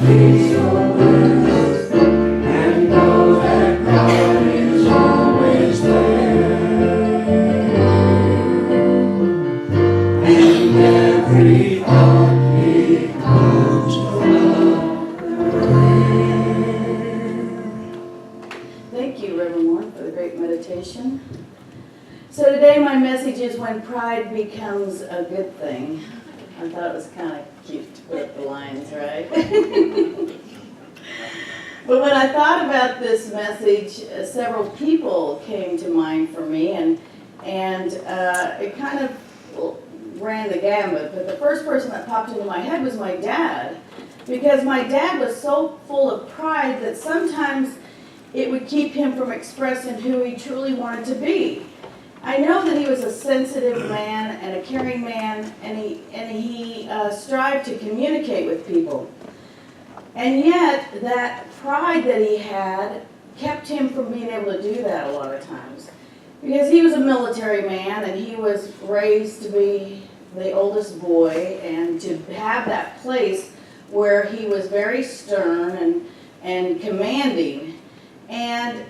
be so blessed and know that God is always there. And every heart becomes a prayer. Thank you, Reverend Warren, for the great meditation. So today my message is when pride becomes a good thing. I thought it was kind of cute to put up the lines, right? But when I thought about this message, several people came to mind for me, and it kind of ran the gambit. But the first person that popped into my head was my dad, because my dad was so full of pride that sometimes it would keep him from expressing who he truly wanted to be. I know that he was a sensitive man and a caring man, and he strived to communicate with people. And yet, that pride that he had kept him from being able to do that a lot of times. Because he was a military man, and he was raised to be the oldest boy, and to have that place where he was very stern and commanding. And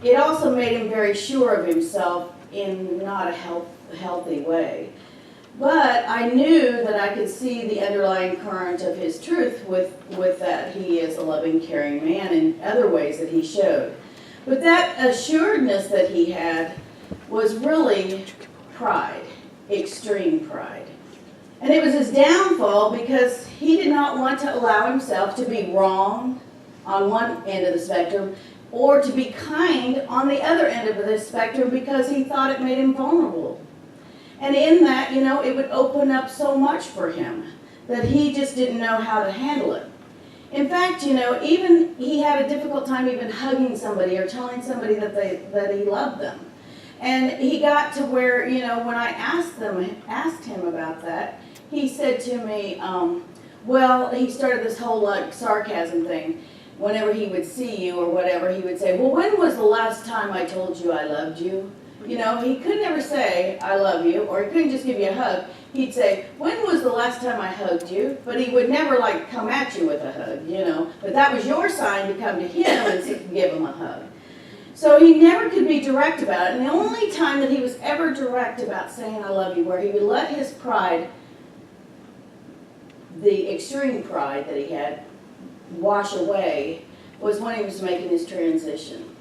it also made him very sure of himself in not a healthy way. But I knew that I could see the underlying current of his truth with that he is a loving, caring man in other ways that he showed. But that assuredness that he had was really pride, extreme pride. And it was his downfall because he did not want to allow himself to be wrong on one end of the spectrum, or to be kind on the other end of the spectrum, because he thought it made him vulnerable. And in that, it would open up so much for him that he just didn't know how to handle it. In fact, even he had a difficult time even hugging somebody or telling somebody that he loved them. And he got to where, when I asked him about that, he said to me, he started this whole sarcasm thing. Whenever he would see you or whatever, he would say, well, when was the last time I told you I loved you? He could never say, I love you, or he couldn't just give you a hug. He'd say, when was the last time I hugged you? But he would never, come at you with a hug, But that was your sign to come to him and give him a hug. So he never could be direct about it. And the only time that he was ever direct about saying I love you, where he would let his pride, the extreme pride that he had, wash away, was when he was making his transition.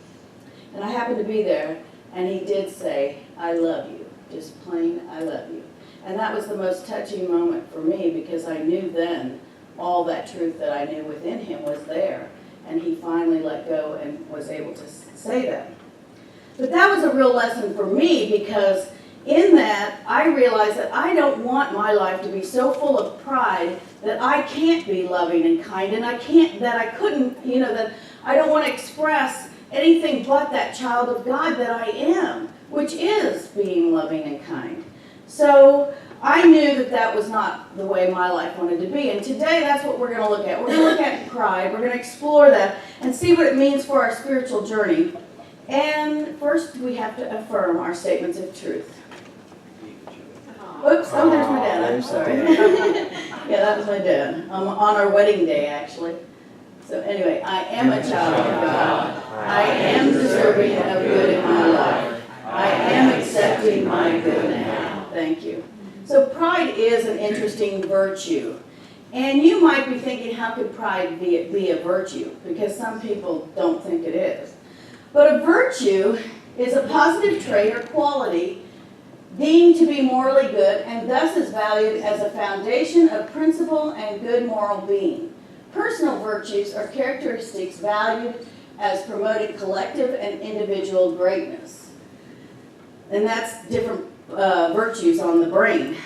And I happened to be there, and he did say, I love you, just plain, I love you. And that was the most touching moment for me, because I knew then all that truth that I knew within him was there, and he finally let go and was able to say that. But that was a real lesson for me, because in that, I realized that I don't want my life to be so full of pride that I can't be loving and kind, and that I don't want to express anything but that child of God that I am, which is being loving and kind. So I knew that that was not the way my life wanted to be, and today that's what we're going to look at. We're going to look at pride. We're going to explore that and see what it means for our spiritual journey. And first, we have to affirm our statements of truth. Oops, oh, there's my dad, I'm sorry. Yeah, that was my dad, on our wedding day, actually. So anyway, I am a child of God. I am deserving of good in my life. I am accepting my good now. Thank you. So pride is an interesting virtue. And you might be thinking, how could pride be a virtue? Because some people don't think it is. But a virtue is a positive trait or quality deemed to be morally good, and thus is valued as a foundation of principle and good moral being. Personal virtues are characteristics valued as promoting collective and individual greatness. And that's different virtues on the brain.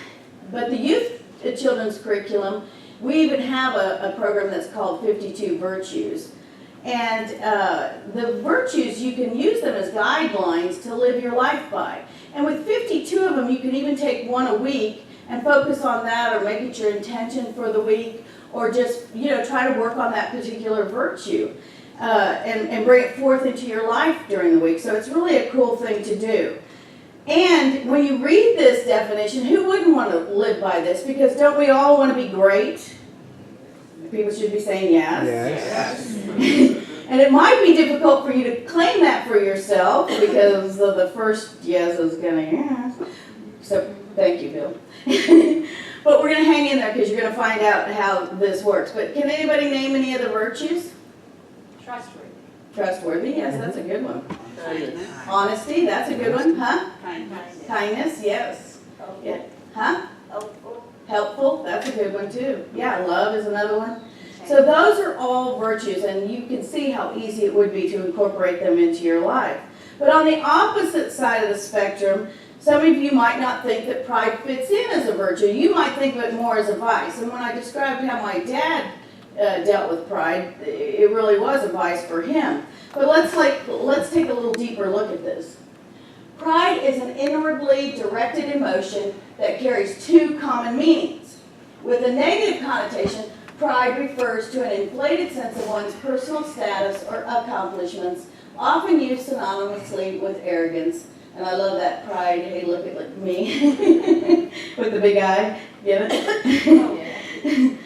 But the youth children's curriculum, we even have a program that's called 52 Virtues. And the virtues, you can use them as guidelines to live your life by. And with 52 of them, you can even take one a week and focus on that, or make it your intention for the week, or just, try to work on that particular virtue and bring it forth into your life during the week. So it's really a cool thing to do. And when you read this definition, who wouldn't want to live by this? Because don't we all want to be great? People should be saying yes. Yes. And it might be difficult for you to claim that for yourself because of the first yes is gonna yes. So thank you, Bill. But we're gonna hang in there because you're gonna find out how this works. But can anybody name any other virtues? Trustworthy. Trustworthy, yes, that's a good one. Honesty, that's a good one, huh? Kindness, yes. Yeah. Huh? Helpful, that's a good one too. Yeah, love is another one. So those are all virtues, and you can see how easy it would be to incorporate them into your life. But on the opposite side of the spectrum, some of you might not think that pride fits in as a virtue. You might think of it more as a vice. And when I described how my dad dealt with pride, it really was a vice for him. But let's take a little deeper look at this. Pride is an inwardly directed emotion that carries two common meanings. With a negative connotation, pride refers to an inflated sense of one's personal status or accomplishments, often used synonymously with arrogance. And I love that pride. Hey, look at me with the big eye. Get it?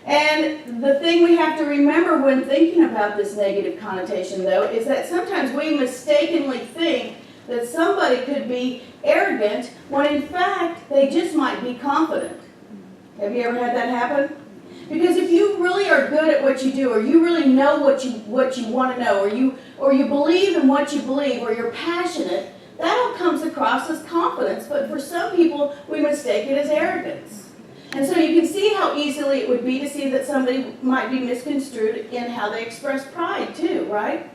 And the thing we have to remember when thinking about this negative connotation, though, is that sometimes we mistakenly think that somebody could be arrogant when in fact they just might be confident. Have you ever had that happen? Because if you really are good at what you do, or you really know what you want to know, or you believe in what you believe, or you're passionate, that all comes across as confidence. But for some people, we mistake it as arrogance. And so you can see how easily it would be to see that somebody might be misconstrued in how they express pride too, right?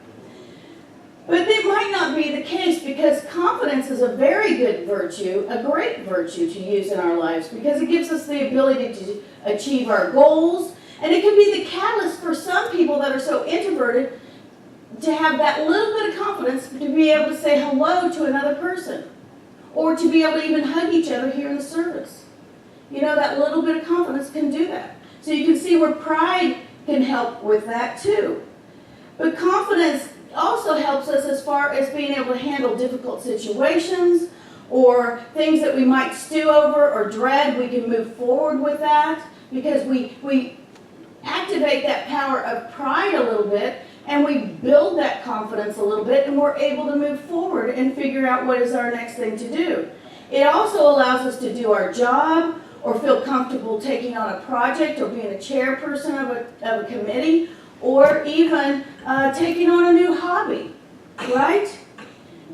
But it might not be the case, because confidence is a very good virtue, a great virtue to use in our lives, because it gives us the ability to achieve our goals, and it can be the catalyst for some people that are so introverted to have that little bit of confidence to be able to say hello to another person, or to be able to even hug each other here in the service. You know, that little bit of confidence can do that. So you can see where pride can help with that too. But confidence also helps us as far as being able to handle difficult situations or things that we might stew over or dread. We can move forward with that because we activate that power of pride a little bit, and we build that confidence a little bit, and we're able to move forward and figure out what is our next thing to do. It also allows us to do our job or feel comfortable taking on a project or being a chairperson of a committee, or even taking on a new hobby, right?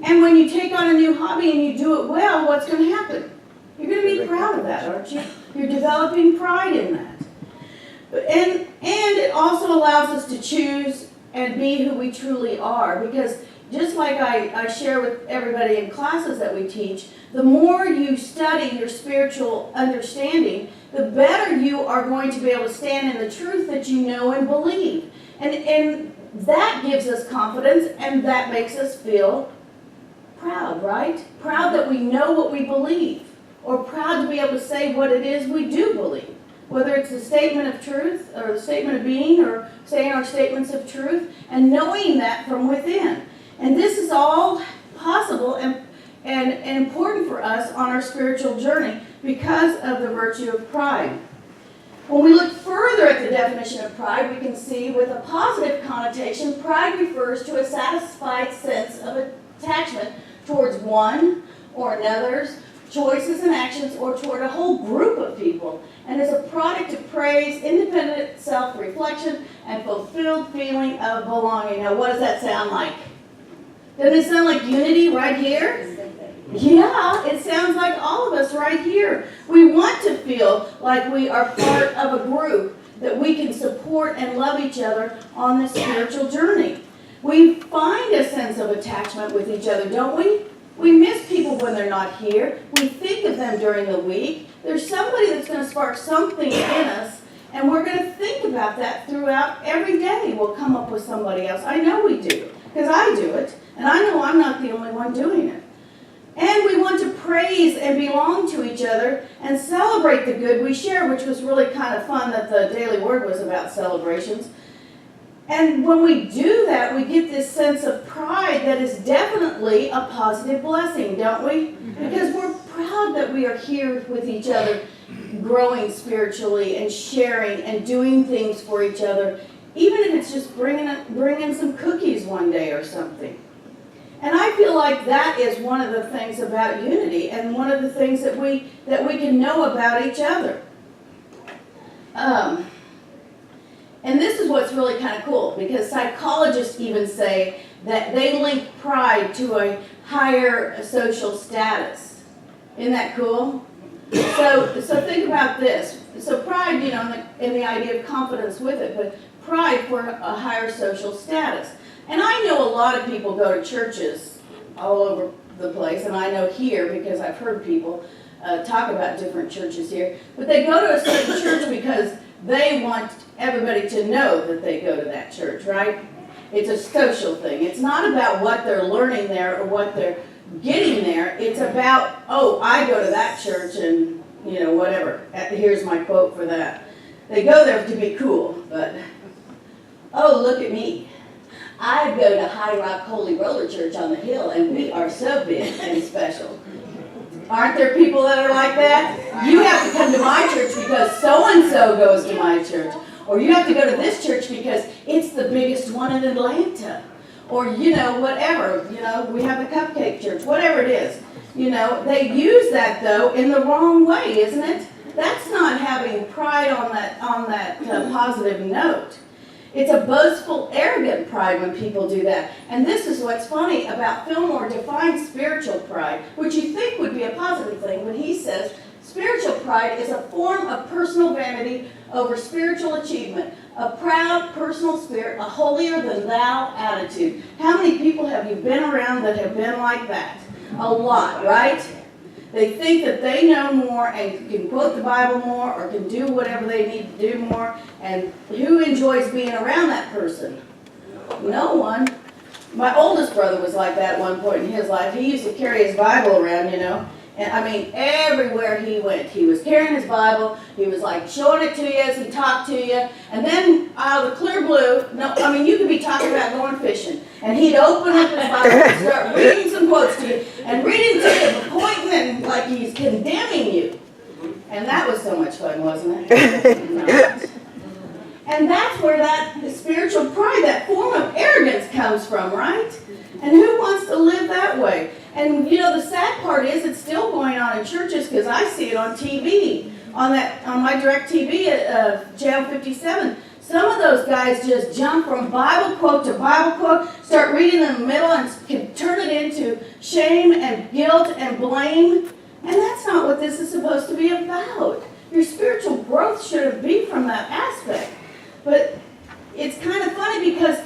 And when you take on a new hobby and you do it well, what's going to happen? You're going to be proud of that, aren't you? You're developing pride in that. And it also allows us to choose and be who we truly are, because just like I share with everybody in classes that we teach, the more you study your spiritual understanding, the better you are going to be able to stand in the truth that you know and believe. And that gives us confidence, and that makes us feel proud, right? Proud that we know what we believe, or proud to be able to say what it is we do believe. Whether it's a statement of truth, or a statement of being, or saying our statements of truth, and knowing that from within. And this is all possible and important for us on our spiritual journey because of the virtue of pride. When we look further at the definition of pride, we can see with a positive connotation, pride refers to a satisfied sense of attachment towards one or another's choices and actions, or toward a whole group of people, and is a product of praise, independent self-reflection, and fulfilled feeling of belonging. Now, what does that sound like? Doesn't it sound like unity right here? Yeah, it sounds like all of us right here. We want to feel like we are part of a group, that we can support and love each other on this spiritual journey. We find a sense of attachment with each other, don't we? We miss people when they're not here. We think of them during the week. There's somebody that's going to spark something in us, and we're going to think about that throughout every day. We'll come up with somebody else. I know we do, because I do it, and I know I'm not the only one doing it. And we want to praise and belong to each other and celebrate the good we share, which was really kind of fun that the Daily Word was about celebrations. And when we do that, we get this sense of pride that is definitely a positive blessing, don't we? Because we're proud that we are here with each other growing spiritually and sharing and doing things for each other, even if it's just bringing some cookies one day or something. And I feel like that is one of the things about unity and one of the things that we can know about each other. And this is what's really kind of cool, because psychologists even say that they link pride to a higher social status. Isn't that cool? So think about this. So pride, you know, and the idea of confidence with it, but pride for a higher social status. And I know a lot of people go to churches all over the place, and I know here because I've heard people talk about different churches here, but they go to a certain church because they want everybody to know that they go to that church, right? It's a social thing. It's not about what they're learning there or what they're getting there. It's about, oh, I go to that church and, you know, whatever. Here's my quote for that. They go there to be cool, but, oh, look at me. I go to High Rock Holy Roller Church on the hill, and we are so big and special. Aren't there people that are like that? You have to come to my church because so-and-so goes to my church. Or you have to go to this church because it's the biggest one in Atlanta. Or, you know, whatever. You know, we have the Cupcake Church, whatever it is. You know, they use that, though, in the wrong way, isn't it? That's not having pride on that positive note. It's a boastful, arrogant pride when people do that. And this is what's funny about Fillmore defines spiritual pride, which you think would be a positive thing, when he says spiritual pride is a form of personal vanity over spiritual achievement, a proud personal spirit, a holier-than-thou attitude. How many people have you been around that have been like that? A lot, right? They think that they know more and can quote the Bible more or can do whatever they need to do more. And who enjoys being around that person? No one. My oldest brother was like that at one point in his life. He used to carry his Bible around, you know. And I mean, everywhere he went, he was carrying his Bible. He was like showing it to you as he talked to you. And then out of the clear blue, you could be talking about going fishing. And he'd open up his Bible and start reading some quotes to you. And reading to you, pointing and like he's condemning you. And that was so much fun, wasn't it? No. And that's where that spiritual pride, that form of arrogance comes from, right? And who wants to live that way? And you know, the sad part is it's still going on in churches, because I see it on TV, on my direct TV at Channel 57. Some of those guys just jump from Bible quote to Bible quote, start reading in the middle, and can turn it into shame and guilt and blame. And that's not what this is supposed to be about. Your spiritual growth should be from that aspect. But it's kind of funny because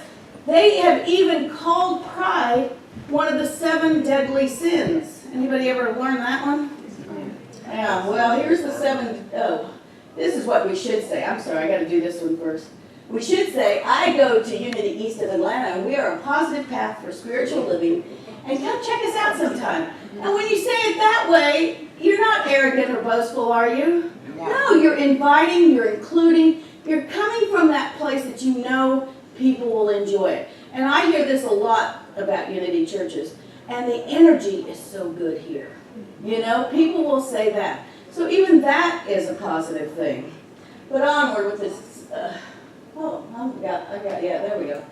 they have even called pride one of the 7 deadly sins. Anybody ever learn that one? Yeah, well, here's the 7. Oh, this is what we should say. I'm sorry, I got to do this one first. We should say, I go to Unity East of Atlanta, and we are a positive path for spiritual living, and come check us out sometime. And when you say it that way, you're not arrogant or boastful, are you? No, you're inviting, you're including, you're coming from that place that you know people will enjoy it. And I hear this a lot about Unity churches, and the energy is so good here. You know, people will say that. So even that is a positive thing. But onward with this, there we go.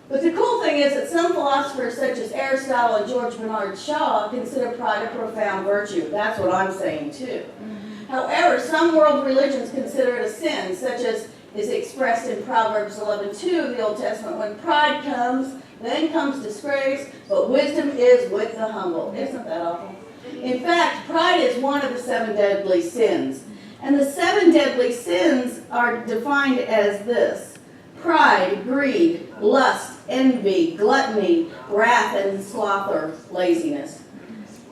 But the cool thing is that some philosophers such as Aristotle and George Bernard Shaw consider pride a profound virtue. That's what I'm saying too. However, some world religions consider it a sin, such as is expressed in Proverbs 11:2 of the Old Testament. When pride comes, then comes disgrace, but wisdom is with the humble. Isn't that awful? In fact, pride is one of the 7 deadly sins. And the 7 deadly sins are defined as this: pride, greed, lust, envy, gluttony, wrath, and sloth or laziness.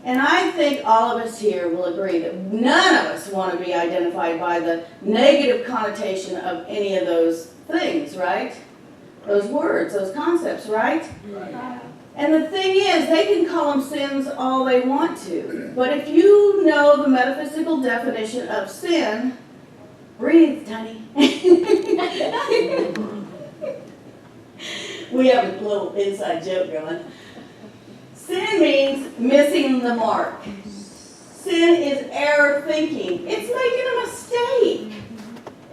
And I think all of us here will agree that none of us want to be identified by the negative connotation of any of those things, right? Those words, those concepts, right? Right. And the thing is, they can call them sins all they want to. But if you know the metaphysical definition of sin, breathe, honey. We have a little inside joke going. Sin means missing the mark. Sin sin is error thinking. It's making a mistake.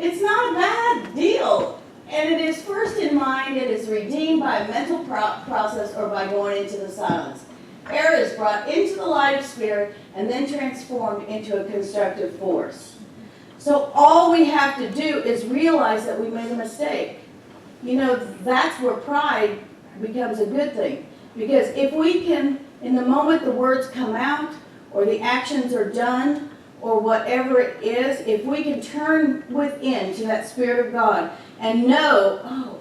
It's not a bad deal. And it is first in mind, it is redeemed by a mental process or by going into the silence. Error is brought into the light of spirit and then transformed into a constructive force. So all we have to do is realize that we made a mistake. You know, that's where pride becomes a good thing. Because if we can, in the moment the words come out, or the actions are done, or whatever it is, if we can turn within to that Spirit of God and know, oh,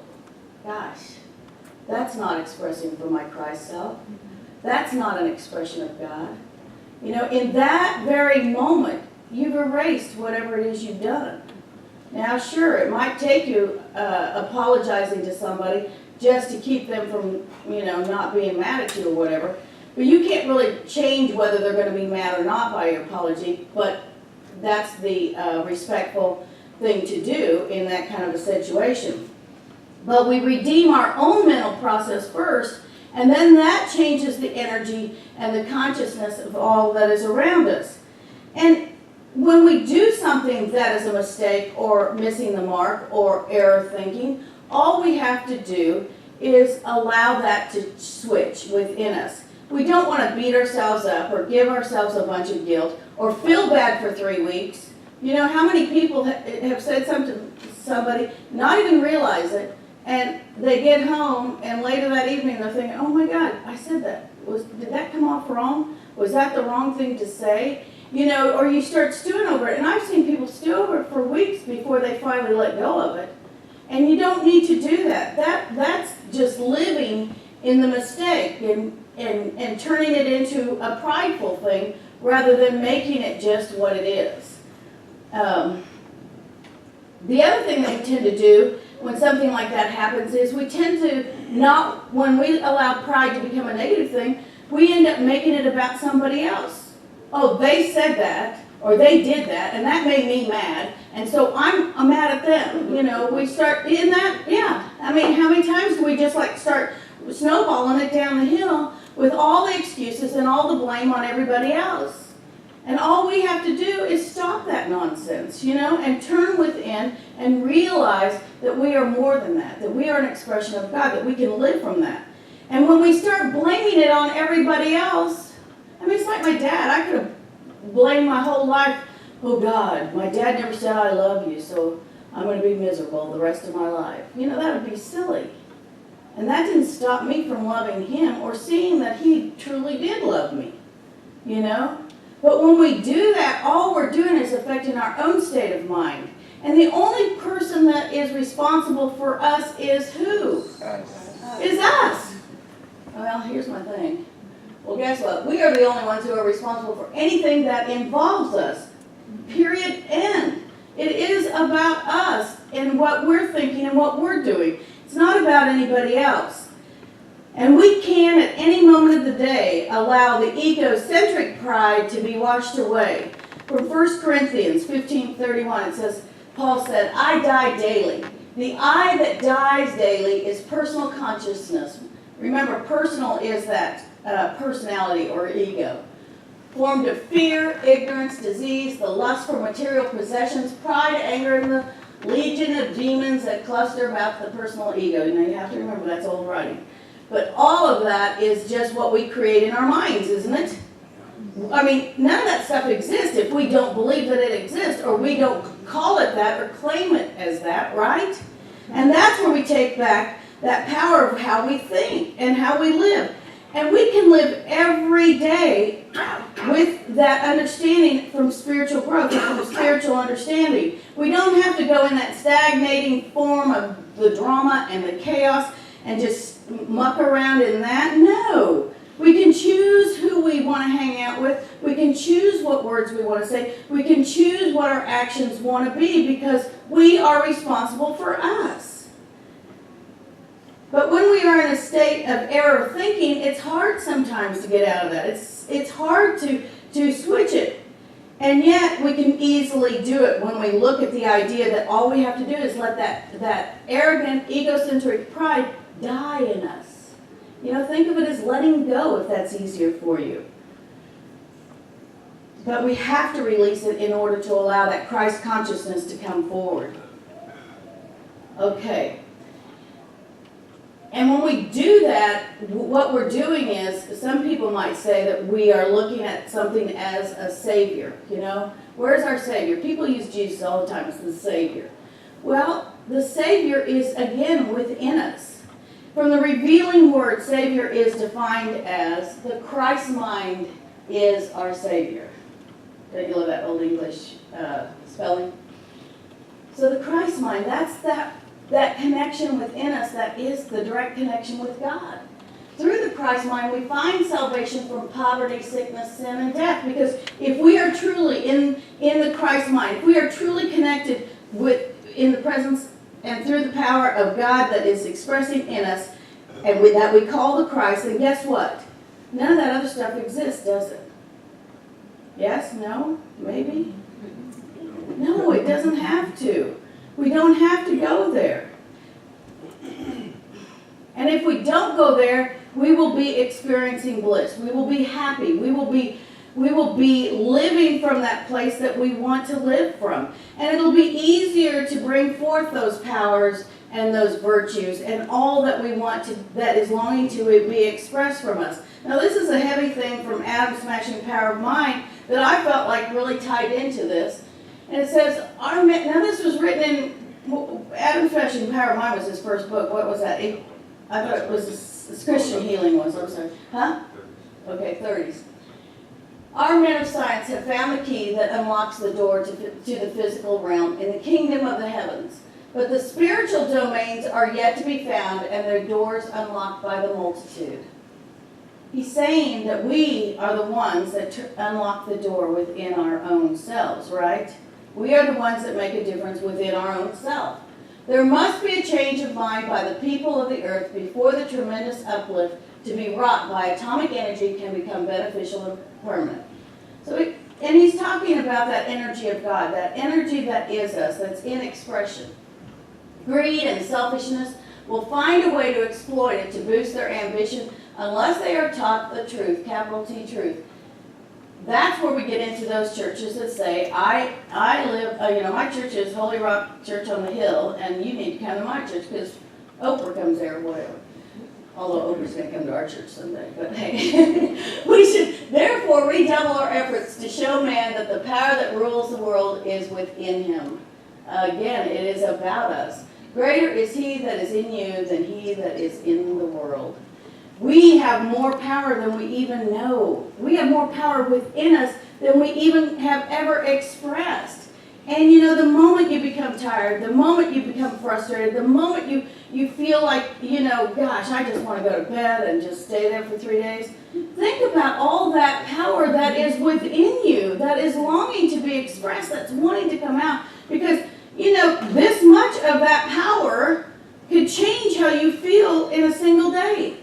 gosh, that's not expressing for my Christ self. That's not an expression of God. You know, in that very moment, you've erased whatever it is you've done. Now, sure, it might take you apologizing to somebody just to keep them from, you know, not being mad at you or whatever. But you can't really change whether they're going to be mad or not by your apology, but that's the respectful thing to do in that kind of a situation. But we redeem our own mental process first, and then that changes the energy and the consciousness of all that is around us. And when we do something that is a mistake or missing the mark or error thinking, all we have to do is allow that to switch within us. We don't want to beat ourselves up or give ourselves a bunch of guilt or feel bad for 3 weeks. You know, how many people have said something to somebody, not even realize it, and they get home and later that evening they're thinking, oh my God, I said that. Did that come off wrong? Was that the wrong thing to say? You know, or you start stewing over it. And I've seen people stew over it for weeks before they finally let go of it. And you don't need to do that. That's just living in the mistake and turning it into a prideful thing rather than making it just what it is. The other thing that we tend to do when something like that happens is we tend to not, when we allow pride to become a negative thing, we end up making it about somebody else. Oh, they said that, or they did that, and that made me mad, and so I'm mad at them. You know, we start in that, yeah. I mean, how many times do we just like start snowballing it down the hill with all the excuses and all the blame on everybody else? And all we have to do is stop that nonsense, you know, and turn within and realize that we are more than that we are an expression of God, that we can live from that. And when we start blaming it on everybody else, I mean, it's like my dad. I could have blamed my whole life. Oh, God, my dad never said I love you, so I'm going to be miserable the rest of my life. You know, that would be silly. And that didn't stop me from loving him or seeing that he truly did love me, you know. But when we do that, all we're doing is affecting our own state of mind. And the only person that is responsible for us is who? Us. Is us. Well, here's my thing. Well, guess what? We are the only ones who are responsible for anything that involves us. Period. End. It is about us and what we're thinking and what we're doing. It's not about anybody else. And we can, at any moment of the day, allow the egocentric pride to be washed away. From 1 Corinthians 15:31, it says, Paul said, I die daily. The I that dies daily is personal consciousness. Remember, personal is that personality or ego. Formed of fear, ignorance, disease, the lust for material possessions, pride, anger, and the legion of demons that cluster about the personal ego. You know, you have to remember that's old writing. But all of that is just what we create in our minds, isn't it? I mean, none of that stuff exists if we don't believe that it exists, or we don't call it that or claim it as that, right? And that's where we take back that power of how we think and how we live. And we can live every day with that understanding from spiritual growth, from spiritual understanding. We don't have to go in that stagnating form of the drama and the chaos and just muck around in that. No. We can choose who we want to hang out with. We can choose what words we want to say. We can choose what our actions want to be because we are responsible for us. But when we are in a state of error thinking, it's hard sometimes to get out of that. It's hard to switch it. And yet we can easily do it when we look at the idea that all we have to do is let that arrogant, egocentric pride die in us. You know, think of it as letting go if that's easier for you. But we have to release it in order to allow that Christ consciousness to come forward. Okay. And when we do that, what we're doing is, some people might say that we are looking at something as a savior, you know? Where's our savior? People use Jesus all the time as the savior. Well, the savior is, again, within us. From the revealing word, savior is defined as the Christ mind is our savior. Don't you love that old English spelling? So the Christ mind, that's that connection within us that is the direct connection with God. Through the Christ mind, we find salvation from poverty, sickness, sin, and death. Because if we are truly in the Christ mind, if we are truly connected in the presence and through the power of God that is expressing in us, and that we call the Christ, then guess what? None of that other stuff exists, does it? Yes? No? Maybe? No, it doesn't have to. We don't have to go there. And if we don't go there, we will be experiencing bliss. We will be happy. We will be living from that place that we want to live from. And it'll be easier to bring forth those powers and those virtues and all that we want to, that is longing to be expressed from us. Now this is a heavy thing from Adam's Smashing Power of Mind that I felt like really tied into this. And it says, now this was written in, Adam's Smashing Power of Mind was his first book. What was that? I thought it was Christian Healing was, I'm sorry. Huh? Okay, 30s. Our men of science have found the key that unlocks the door to the physical realm in the kingdom of the heavens. But the spiritual domains are yet to be found, and their doors unlocked by the multitude. He's saying that we are the ones that unlock the door within our own selves, right? We are the ones that make a difference within our own self. There must be a change of mind by the people of the earth before the tremendous uplift to be wrought by atomic energy can become beneficial and permanent. And he's talking about that energy of God, that energy that is us, that's in expression. Greed and selfishness will find a way to exploit it to boost their ambition unless they are taught the truth, capital T truth. That's where we get into those churches that say, I live, my church is Holy Rock Church on the Hill, and you need to come to my church because Oprah comes there or whatever. Although Oprah's going to come to our church someday, but hey. We should therefore redouble our efforts to show man that the power that rules the world is within him. Again, it is about us. Greater is he that is in you than he that is in the world. We have more power than we even know. We have more power within us than we even have ever expressed. And the moment you become tired, the moment you become frustrated, the moment you feel like, gosh, I just want to go to bed and just stay there for 3 days. Think about all that power that is within you, that is longing to be expressed, that's wanting to come out. Because, this much of that power could change how you feel in a single day.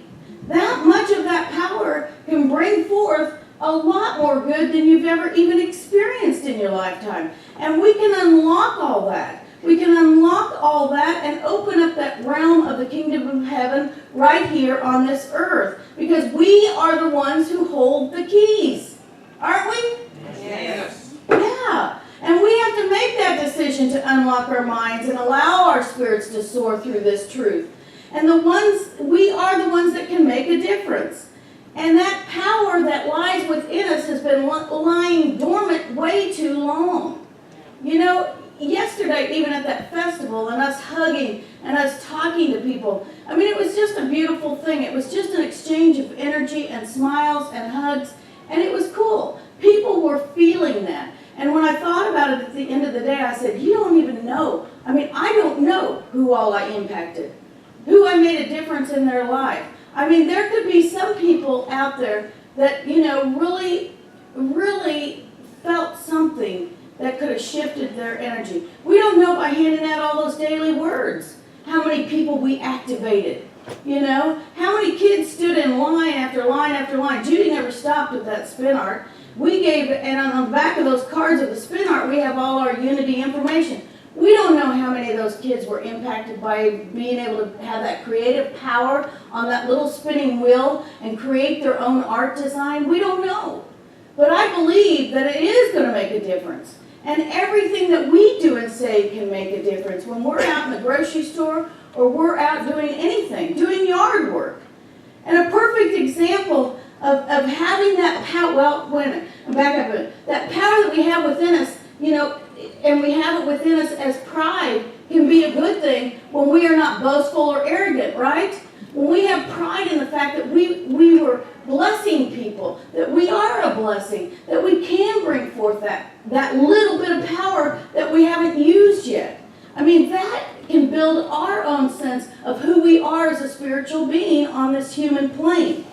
That much of that power can bring forth a lot more good than you've ever even experienced in your lifetime. And we can unlock all that. We can unlock all that and open up that realm of the kingdom of heaven right here on this earth. Because we are the ones who hold the keys. Aren't we? Yes. Yeah. And we have to make that decision to unlock our minds and allow our spirits to soar through this truth. And we are the ones that can make a difference. And that power that lies within us has been lying dormant way too long. Yesterday, even at that festival, and us hugging and us talking to people, it was just a beautiful thing. It was just an exchange of energy and smiles and hugs, and it was cool. People were feeling that. And when I thought about it at the end of the day, I said, you don't even know. I don't know who all I impacted, who I made a difference in their life. There could be some people out there that, really, really felt something that could have shifted their energy. We don't know by handing out all those daily words how many people we activated. How many kids stood in line after line after line. Judy never stopped with that spin art. And on the back of those cards of the spin art, we have all our Unity information. We don't know how many of those kids were impacted by being able to have that creative power on that little spinning wheel and create their own art design. We don't know. But I believe that it is going to make a difference. And everything that we do and say can make a difference. When we're out in the grocery store or we're out doing anything, doing yard work. And a perfect example of having that power, well, wait a minute, back up a minute. That power that we have within us, and we have it within us as pride, can be a good thing when we are not boastful or arrogant, right? When we have pride in the fact that we were blessing people, that we are a blessing, that we can bring forth that little bit of power that we haven't used yet. I mean, that can build our own sense of who we are as a spiritual being on this human plane.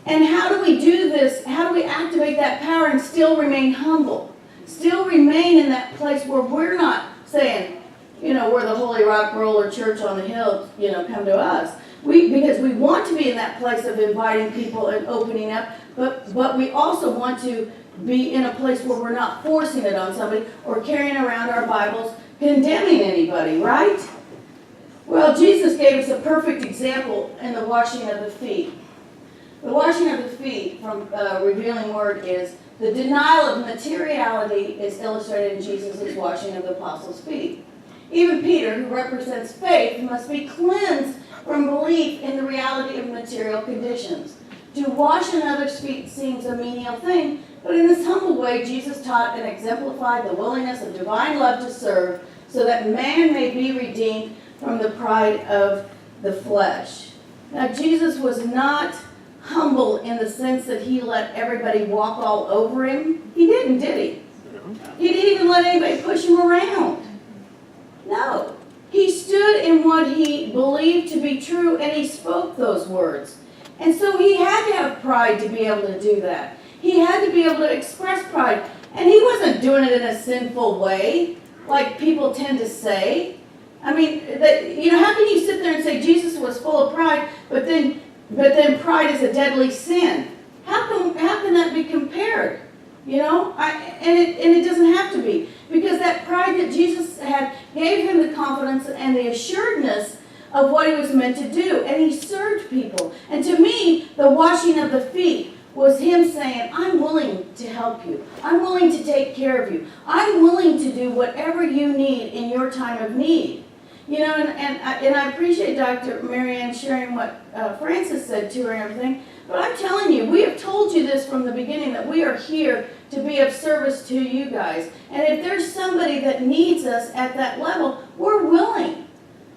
And how do we do this? How do we activate that power and still remain humble? Still remain in that place where we're not saying, we're the Holy Rock Roller Church on the Hill, come to us. Because we want to be in that place of inviting people and opening up, but we also want to be in a place where we're not forcing it on somebody or carrying around our Bibles condemning anybody, right? Well, Jesus gave us a perfect example in the washing of the feet. The washing of the feet from Revealing Word is the denial of materiality is illustrated in Jesus' washing of the apostles' feet. Even Peter, who represents faith, must be cleansed from belief in the reality of material conditions. To wash another's feet seems a menial thing, but in this humble way, Jesus taught and exemplified the willingness of divine love to serve so that man may be redeemed from the pride of the flesh. Now, Jesus was not humble in the sense that he let everybody walk all over him. He didn't, did he? He didn't even let anybody push him around. No. He stood in what he believed to be true, and he spoke those words. And so he had to have pride to be able to do that. He had to be able to express pride. And he wasn't doing it in a sinful way, like people tend to say. I mean, how can you sit there and say Jesus was full of pride, but then pride is a deadly sin? How can that be compared? And it doesn't have to be. Because that pride that Jesus had gave him the confidence and the assuredness of what he was meant to do. And he served people. And to me, the washing of the feet was him saying, I'm willing to help you. I'm willing to take care of you. I'm willing to do whatever you need in your time of need. And I appreciate Dr. Marianne sharing what Francis said to her and everything. But I'm telling you, we have told you this from the beginning, that we are here to be of service to you guys. And if there's somebody that needs us at that level, we're willing.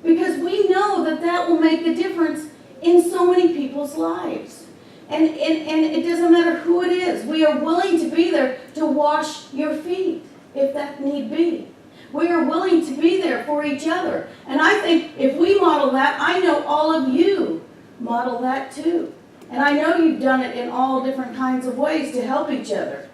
Because we know that will make a difference in so many people's lives. And it doesn't matter who it is. We are willing to be there to wash your feet, if that need be. We are willing to be there for each other. And I think if we model that, I know all of you model that too. And I know you've done it in all different kinds of ways to help each other.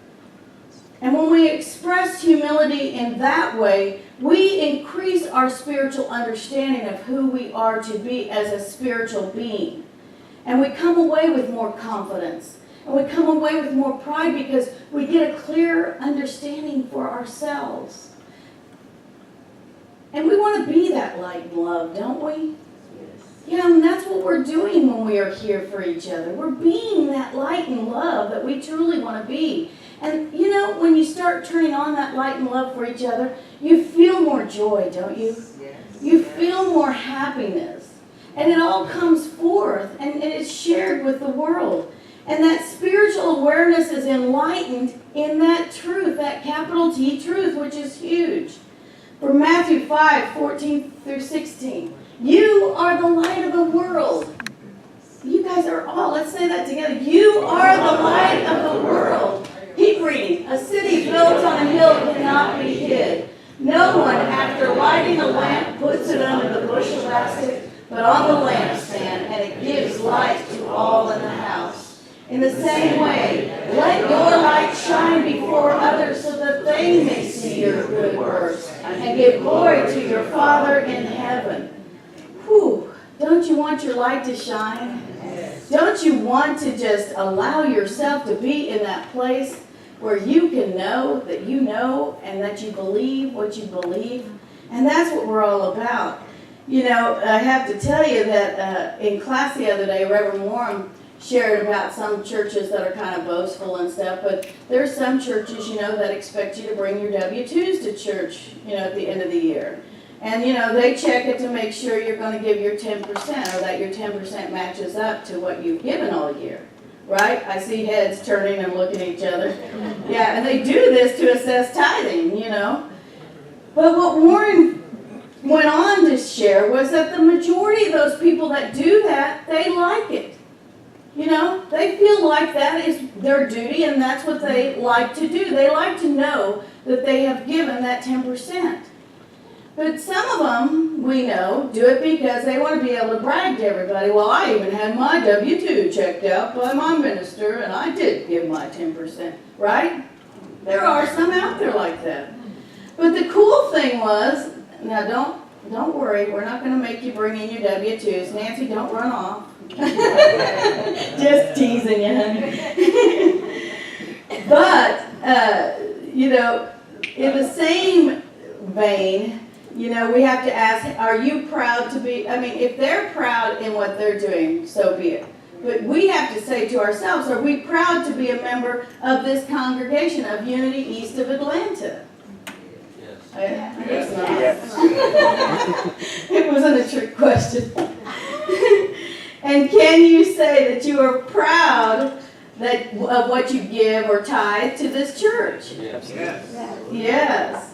And when we express humility in that way, we increase our spiritual understanding of who we are to be as a spiritual being. And we come away with more confidence. And we come away with more pride because we get a clearer understanding for ourselves. And we want to be that light and love, don't we? And that's what we're doing when we are here for each other. We're being that light and love that we truly want to be. And when you start turning on that light and love for each other, you feel more joy, don't you? Yes. You feel more happiness. And it all comes forth and it's shared with the world. And that spiritual awareness is enlightened in that truth, that capital T truth, which is huge. From Matthew 5:14 through 16. You are the light of the world. You guys are all, let's say that together. You are the light of the world. Keep reading. A city built on a hill cannot be hid. No one, after lighting a lamp, puts it under the bushel basket, but on the lampstand, and it gives light to all in the house. In the same way, let your light shine before others so that they may see your good works and give glory to your Father in heaven. Whew, don't you want your light to shine? Don't you want to just allow yourself to be in that place where you can know that you know and that you believe what you believe? And that's what we're all about. I have to tell you that in class the other day, Reverend Warren shared about some churches that are kind of boastful and stuff, but there's some churches, that expect you to bring your W-2s to church, at the end of the year. And, they check it to make sure you're going to give your 10% or that your 10% matches up to what you've given all year. Right? I see heads turning and looking at each other. Yeah, and they do this to assess tithing, But what Warren went on to share was that the majority of those people that do that, they like it. They feel like that is their duty and that's what they like to do. They like to know that they have given that 10%. But some of them, we know, do it because they want to be able to brag to everybody. Well, I even had my W-2 checked out by my minister, and I did give my 10%, right? There are some out there like that. But the cool thing was, now don't worry, we're not going to make you bring in your W-2s. Nancy, don't run off. Just teasing you, honey. But, in the same vein, we have to ask, are you proud to be, if they're proud in what they're doing, so be it. But we have to say to ourselves, are we proud to be a member of this congregation of Unity East of Atlanta? Yes. I guess not. Yes. It wasn't a trick question. And can you say that you are proud of what you give or tithe to this church? Yes. Yes.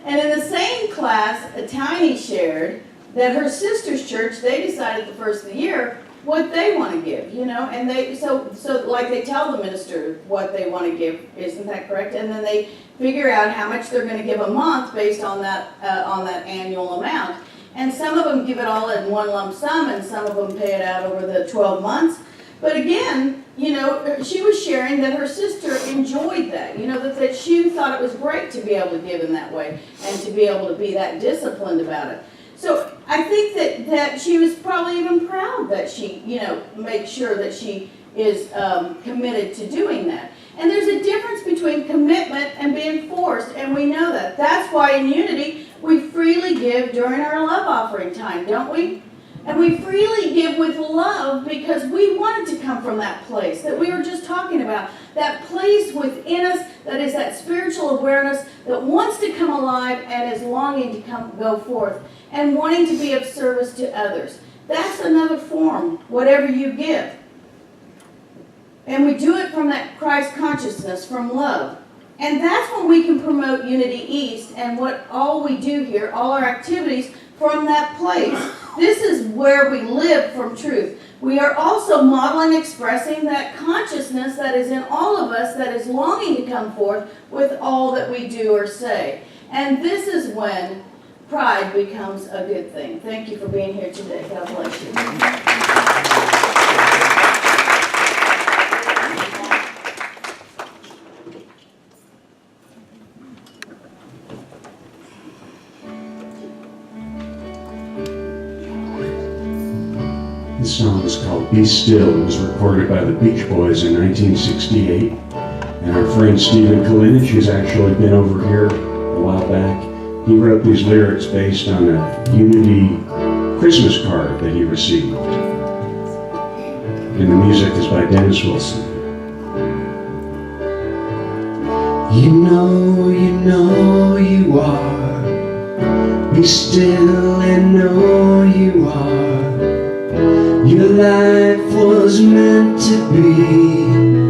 And in the same class, Tiny shared that her sister's church, they decided the first of the year what they want to give, and they so like they tell the minister what they want to give, isn't that correct? And then they figure out how much they're going to give a month based on that annual amount. And some of them give it all in one lump sum, and some of them pay it out over the 12 months. But again, she was sharing that her sister enjoyed that, that she thought it was great to be able to give in that way and to be able to be that disciplined about it. So I think that she was probably even proud that she, makes sure that she is committed to doing that. And there's a difference between commitment and being forced, and we know that. That's why in Unity, we freely give during our love offering time, don't we? And we freely give with love because we want it to come from that place that we were just talking about. That place within us that is that spiritual awareness that wants to come alive and is longing to go forth and wanting to be of service to others. That's another form, whatever you give. And we do it from that Christ consciousness, from love. And that's when we can promote Unity East and what all we do here, all our activities from that place. This is where we live from truth. We are also modeling, expressing that consciousness that is in all of us that is longing to come forth with all that we do or say. And this is when pride becomes a good thing. Thank you for being here today. God bless you. This song is called Be Still. It was recorded by the Beach Boys in 1968. And our friend Stephen Kalinich, who's actually been over here a while back, he wrote these lyrics based on a Unity Christmas card that he received. And the music is by Dennis Wilson. You know you are. Be still and know you are. Your life was meant to be